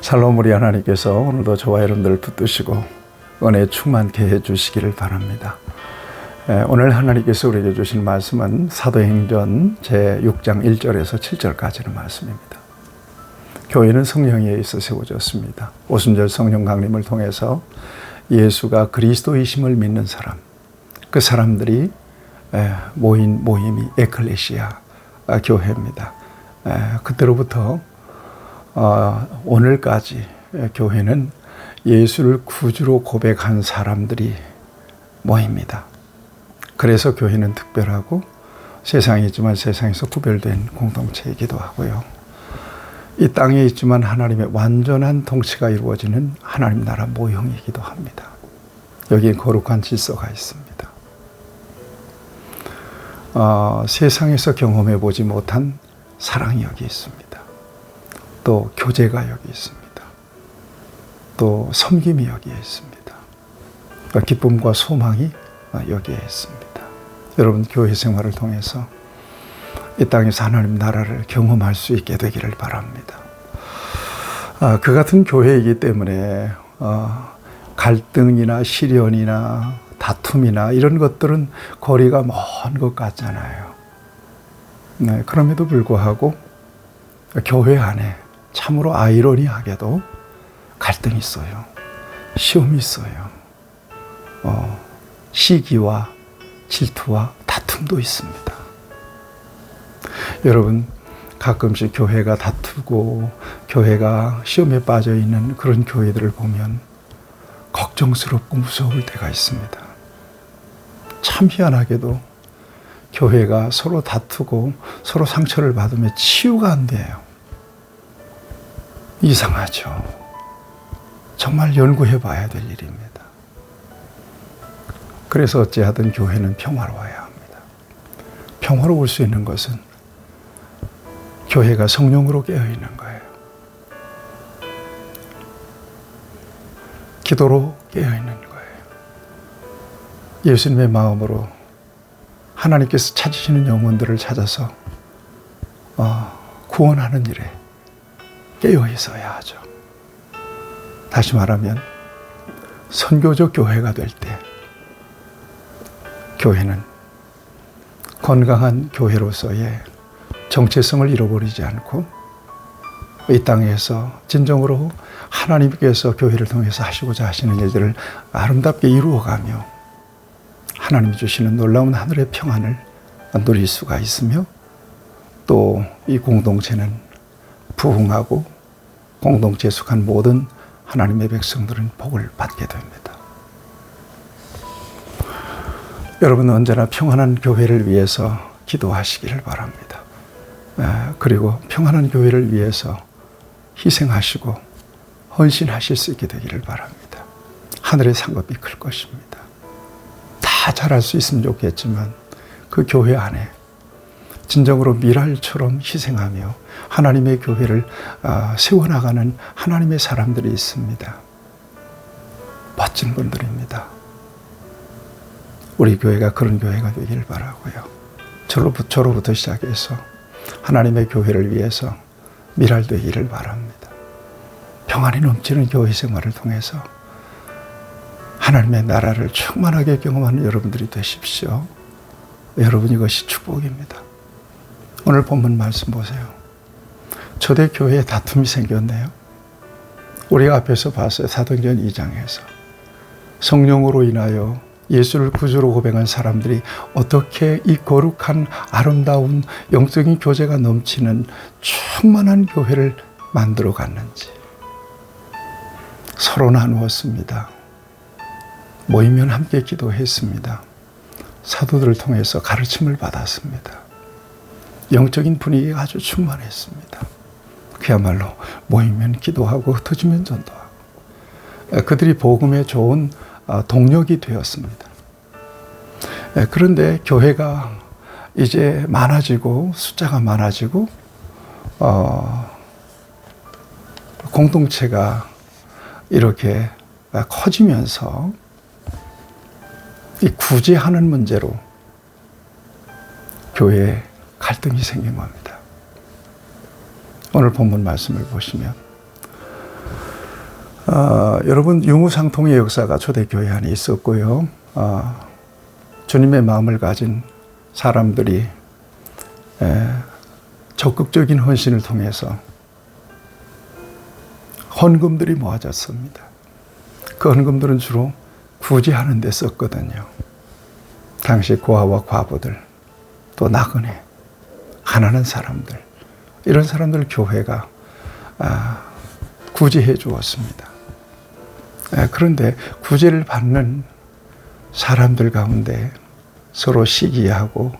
샬롬 우리 하나님께서 오늘도 저와 여러분들을 붙드시고 은혜 충만케 해주시기를 바랍니다. 오늘 하나님께서 우리에게 주신 말씀은 사도행전 제6장 1절에서 7절까지의 말씀입니다. 교회는 성령에 의해서 세워졌습니다. 오순절 성령 강림을 통해서 예수가 그리스도이심을 믿는 사람, 그 사람들이 모인 모임이 에클레시아 교회입니다. 그때로부터 오늘까지 교회는 예수를 구주로 고백한 사람들이 모입니다. 그래서 교회는 특별하고 세상에 있지만 세상에서 구별된 공동체이기도 하고요. 이 땅에 있지만 하나님의 완전한 통치가 이루어지는 하나님 나라 모형이기도 합니다. 여기에 거룩한 질서가 있습니다. 세상에서 경험해 보지 못한 사랑이 여기 있습니다. 또 교제가 여기 있습니다. 또 섬김이 여기에 있습니다. 기쁨과 소망이 여기에 있습니다. 여러분 교회 생활을 통해서 이 땅에서 하나님 나라를 경험할 수 있게 되기를 바랍니다. 그 같은 교회이기 때문에 갈등이나 시련이나 다툼이나 이런 것들은 거리가 먼 것 같잖아요. 그럼에도 불구하고 교회 안에 참으로 아이러니하게도 갈등이 있어요. 시험이 있어요. 시기와 질투와 다툼도 있습니다. 여러분 가끔씩 교회가 다투고 교회가 시험에 빠져 있는 그런 교회들을 보면 걱정스럽고 무서울 때가 있습니다. 참 희한하게도 교회가 서로 다투고 서로 상처를 받으면 치유가 안 돼요. 이상하죠. 정말 연구해 봐야 될 일입니다. 그래서 어찌하든 교회는 평화로워야 합니다. 평화로울 수 있는 것은 교회가 성령으로 깨어있는 거예요. 기도로 깨어있는 거예요. 예수님의 마음으로 하나님께서 찾으시는 영혼들을 찾아서 구원하는 일에 깨어 있어야 하죠. 다시 말하면 선교적 교회가 될 때 교회는 건강한 교회로서의 정체성을 잃어버리지 않고 이 땅에서 진정으로 하나님께서 교회를 통해서 하시고자 하시는 일들을 아름답게 이루어가며 하나님이 주시는 놀라운 하늘의 평안을 누릴 수가 있으며 또 이 공동체는 부흥하고 공동체에 속한 모든 하나님의 백성들은 복을 받게 됩니다. 여러분은 언제나 평안한 교회를 위해서 기도하시기를 바랍니다. 그리고 평안한 교회를 위해서 희생하시고 헌신하실 수 있게 되기를 바랍니다. 하늘의 상급이 클 것입니다. 다 잘할 수 있으면 좋겠지만 그 교회 안에 진정으로 미랄처럼 희생하며 하나님의 교회를 세워나가는 하나님의 사람들이 있습니다. 멋진 분들입니다. 우리 교회가 그런 교회가 되기를 바라고요. 저로부터 시작해서 하나님의 교회를 위해서 미랄되기를 바랍니다. 평안이 넘치는 교회 생활을 통해서 하나님의 나라를 충만하게 경험하는 여러분들이 되십시오. 여러분 이것이 축복입니다. 오늘 본문 말씀 보세요. 초대교회에 다툼이 생겼네요. 우리가 앞에서 봤어요. 사도행전 2장에서 성령으로 인하여 예수를 구주로 고백한 사람들이 어떻게 이 거룩한 아름다운 영적인 교제가 넘치는 충만한 교회를 만들어 갔는지 서로 나누었습니다. 모이면 함께 기도했습니다. 사도들을 통해서 가르침을 받았습니다. 영적인 분위기가 아주 충만했습니다. 그야말로 모이면 기도하고 흩어지면 전도하고 그들이 복음에 좋은 동력이 되었습니다. 그런데 교회가 이제 많아지고 숫자가 많아지고 공동체가 이렇게 커지면서 이 구제하는 문제로 교회에 갈등이 생긴 겁니다. 오늘 본문 말씀을 보시면 여러분, 유무상통의 역사가 초대교회 안에 있었고요. 주님의 마음을 가진 사람들이 적극적인 헌신을 통해서 헌금들이 모아졌습니다. 그 헌금들은 주로 구제하는 데 썼거든요. 당시 고아와 과부들, 또 나그네, 가난한 사람들, 이런 사람들 교회가 구제해 주었습니다. 그런데 구제를 받는 사람들 가운데 서로 시기하고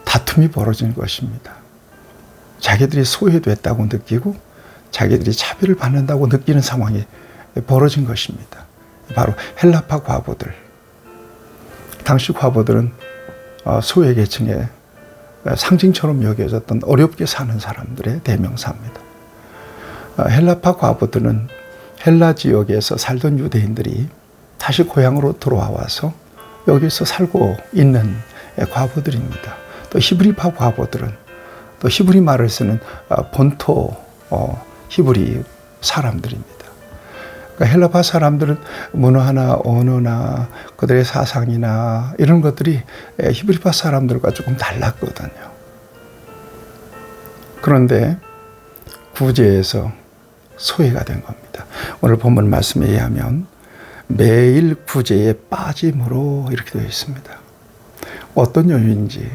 다툼이 벌어진 것입니다. 자기들이 소외됐다고 느끼고 자기들이 차별을 받는다고 느끼는 상황이 벌어진 것입니다. 바로 헬라파 과부들. 당시 과부들은 소외계층의 상징처럼 여겨졌던 어렵게 사는 사람들의 대명사입니다. 헬라파 과부들은 헬라 지역에서 살던 유대인들이 다시 고향으로 돌아와서 여기서 살고 있는 과부들입니다. 또 히브리파 과부들은 또 히브리 말을 쓰는 본토 히브리 사람들입니다. 그러니까 헬라파 사람들은 문화나 언어나 그들의 사상이나 이런 것들이 히브리파 사람들과 조금 달랐거든요. 그런데 구제에서 소외가 된 겁니다. 오늘 본문 말씀에 의하면 매일 구제에 빠짐으로 이렇게 되어 있습니다. 어떤 이유인지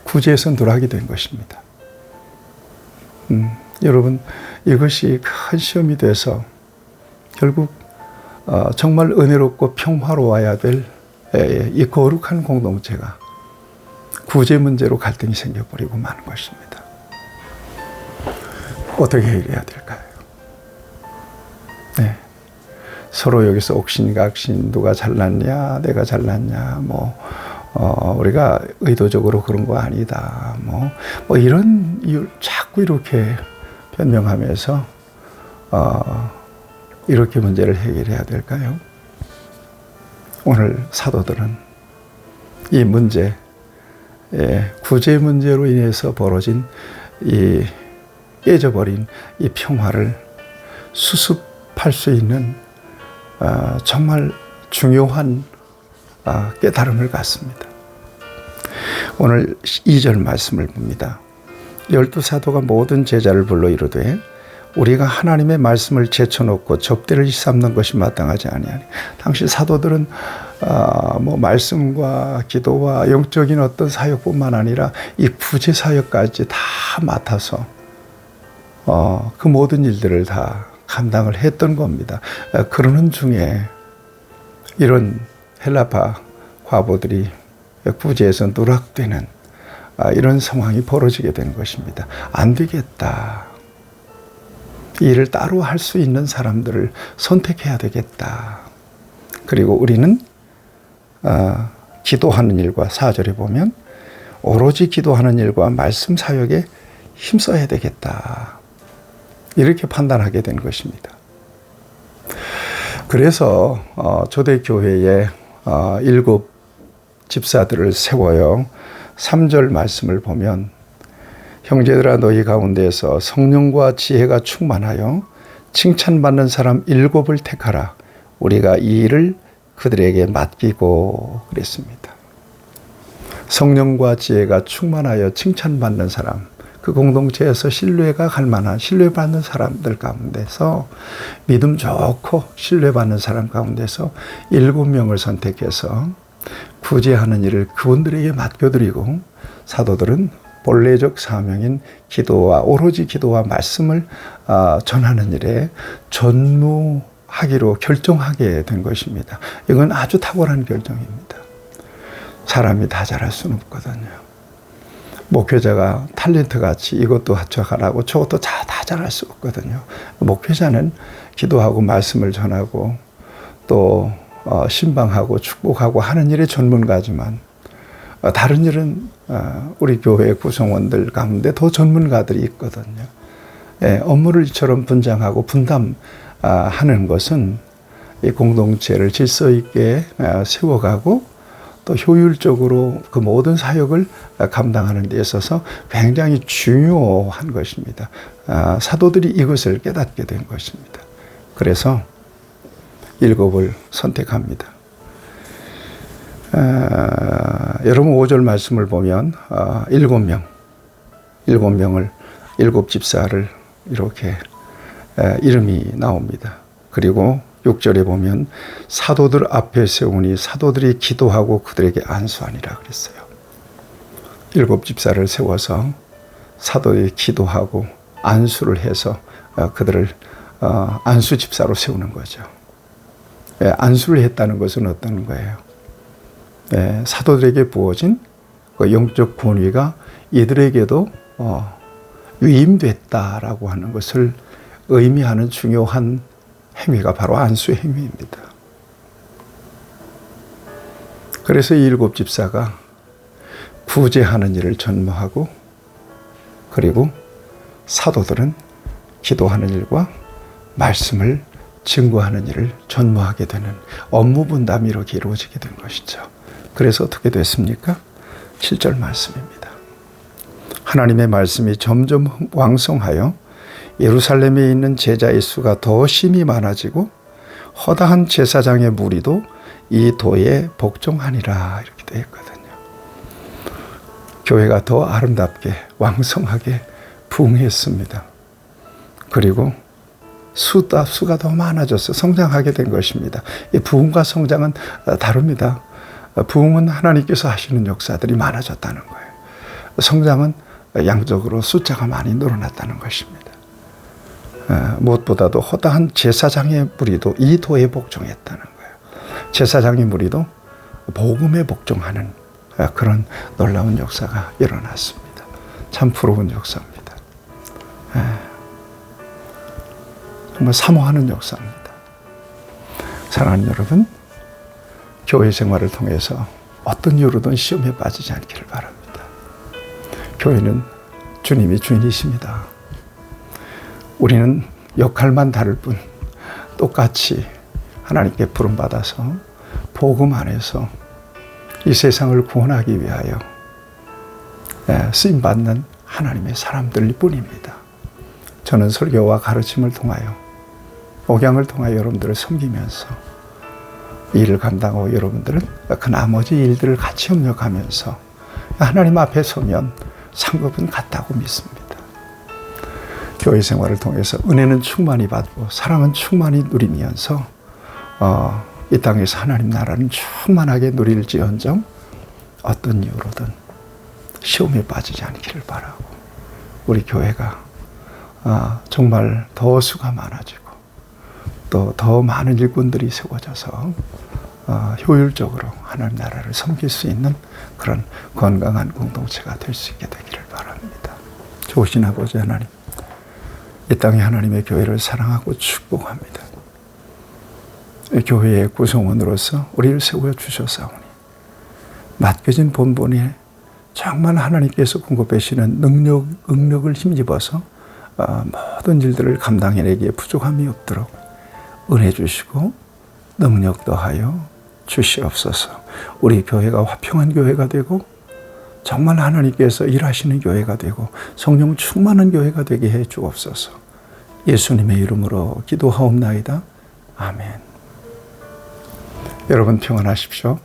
구제에서 누락이 된 것입니다. 여러분, 이것이 큰 시험이 돼서 결국 정말 은혜롭고 평화로워야 될 이 거룩한 공동체가 구제 문제로 갈등이 생겨버리고 마는 것입니다. 어떻게 해결해야 될까요? 네. 서로 여기서 옥신각신, 누가 잘났냐, 내가 잘났냐, 우리가 의도적으로 그런 거 아니다, 이런 이유 자꾸 이렇게 변명하면서 이렇게 문제를 해결해야 될까요? 오늘 사도들은 이 문제, 구제 문제로 인해서 벌어진 이 깨져버린 이 평화를 수습할 수 있는 정말 중요한 깨달음을 갖습니다. 오늘 2절 말씀을 봅니다. 12사도가 모든 제자를 불러 이르되 우리가 하나님의 말씀을 제쳐놓고 접대를 일삼는 것이 마땅하지 아니하니. 당시 사도들은 말씀과 기도와 영적인 어떤 사역뿐만 아니라 이 구제 사역까지 다 맡아서 그 모든 일들을 다 감당을 했던 겁니다. 그러는 중에 이런 헬라파 과부들이 구제에서 누락되는 이런 상황이 벌어지게 된 것입니다. 안 되겠다. 이 일을 따로 할 수 있는 사람들을 선택해야 되겠다. 그리고 우리는 기도하는 일과 4절에 보면 오로지 기도하는 일과 말씀 사역에 힘써야 되겠다. 이렇게 판단하게 된 것입니다. 그래서 초대교회에 7 집사들을 세워요. 3절 말씀을 보면 형제들아 너희 가운데에서 성령과 지혜가 충만하여 칭찬받는 사람 7을 택하라. 우리가 이 일을 그들에게 맡기고 그랬습니다. 성령과 지혜가 충만하여 칭찬받는 사람, 그 공동체에서 신뢰가 갈 만한 신뢰받는 사람들 가운데서 믿음 좋고 신뢰받는 사람 가운데서 7명을 선택해서 구제하는 일을 그분들에게 맡겨드리고 사도들은 본래적 사명인 기도와 오로지 기도와 말씀을 전하는 일에 전무하기로 결정하게 된 것입니다. 이건 아주 탁월한 결정입니다. 사람이 다 잘할 수는 없거든요. 목회자가 탤런트 같이 이것도 합쳐가라고 저것도 다 잘할 수 없거든요. 목회자는 기도하고 말씀을 전하고 또 신방하고 축복하고 하는 일의 전문가지만 다른 일은 우리 교회 구성원들 가운데 더 전문가들이 있거든요. 업무를 이처럼 분장하고 분담하는 것은 이 공동체를 질서 있게 세워가고 또 효율적으로 그 모든 사역을 감당하는 데 있어서 굉장히 중요한 것입니다. 사도들이 이것을 깨닫게 된 것입니다. 그래서 7을 선택합니다. 여러분 5절 말씀을 보면 7명을 7 집사를 이렇게 이름이 나옵니다. 그리고 6절에 보면 사도들 앞에 세우니 사도들이 기도하고 그들에게 안수하니라 그랬어요. 7 집사를 세워서 사도들이 기도하고 안수를 해서 그들을 안수 집사로 세우는 거죠. 안수를 했다는 것은 어떤 거예요? 사도들에게 부어진 그 영적 권위가 이들에게도 위임됐다라고 하는 것을 의미하는 중요한 행위가 바로 안수 행위입니다. 그래서 이 7 집사가 구제하는 일을 전무하고 그리고 사도들은 기도하는 일과 말씀을 증거하는 일을 전무하게 되는 업무 분담이 이렇게 이루어지게 된 것이죠. 그래서 어떻게 됐습니까? 7절 말씀입니다. 하나님의 말씀이 점점 왕성하여 예루살렘에 있는 제자의 수가 더 심히 많아지고 허다한 제사장의 무리도 이 도에 복종하니라 이렇게 되어 있거든요. 교회가 더 아름답게 왕성하게 부흥했습니다. 그리고 수가 더 많아져서 성장하게 된 것입니다. 이 부흥과 성장은 다릅니다. 부흥은 하나님께서 하시는 역사들이 많아졌다는 거예요. 성장은 양적으로 숫자가 많이 늘어났다는 것입니다. 무엇보다도 허다한 제사장의 무리도 이 도에 복종했다는 거예요. 제사장의 무리도 복음에 복종하는 그런 놀라운 역사가 일어났습니다. 참 부러운 역사입니다. 정말 사모하는 역사입니다. 사랑하는 여러분, 교회 생활을 통해서 어떤 이유로든 시험에 빠지지 않기를 바랍니다. 교회는 주님이 주인이십니다. 우리는 역할만 다를 뿐 똑같이 하나님께 부름받아서 복음 안에서 이 세상을 구원하기 위하여 쓰임받는 하나님의 사람들일 뿐입니다. 저는 설교와 가르침을 통하여 목양을 통하여 여러분들을 섬기면서 일을 감당하고 여러분들은 그 나머지 일들을 같이 협력하면서 하나님 앞에 서면 상급은 같다고 믿습니다. 교회 생활을 통해서 은혜는 충만히 받고 사랑은 충만히 누리면서 이 땅에서 하나님 나라는 충만하게 누릴지언정 어떤 이유로든 시험에 빠지지 않기를 바라고 우리 교회가 정말 더 수가 많아지고 또 더 많은 일꾼들이 세워져서 효율적으로 하나님 나라를 섬길 수 있는 그런 건강한 공동체가 될 수 있게 되기를 바랍니다. 좋으신 아버지 하나님, 이 땅에 하나님의 교회를 사랑하고 축복합니다. 교회의 구성원으로서 우리를 세워 주셨사오니 맡겨진 본분에 정말 하나님께서 공급하시는 능력을 힘입어서 모든 일들을 감당해내기에 부족함이 없도록 은혜 주시고 능력 더하여 주시옵소서. 우리 교회가 화평한 교회가 되고 정말 하나님께서 일하시는 교회가 되고 성령 충만한 교회가 되게 해 주옵소서. 예수님의 이름으로 기도하옵나이다. 아멘. 여러분 평안하십시오.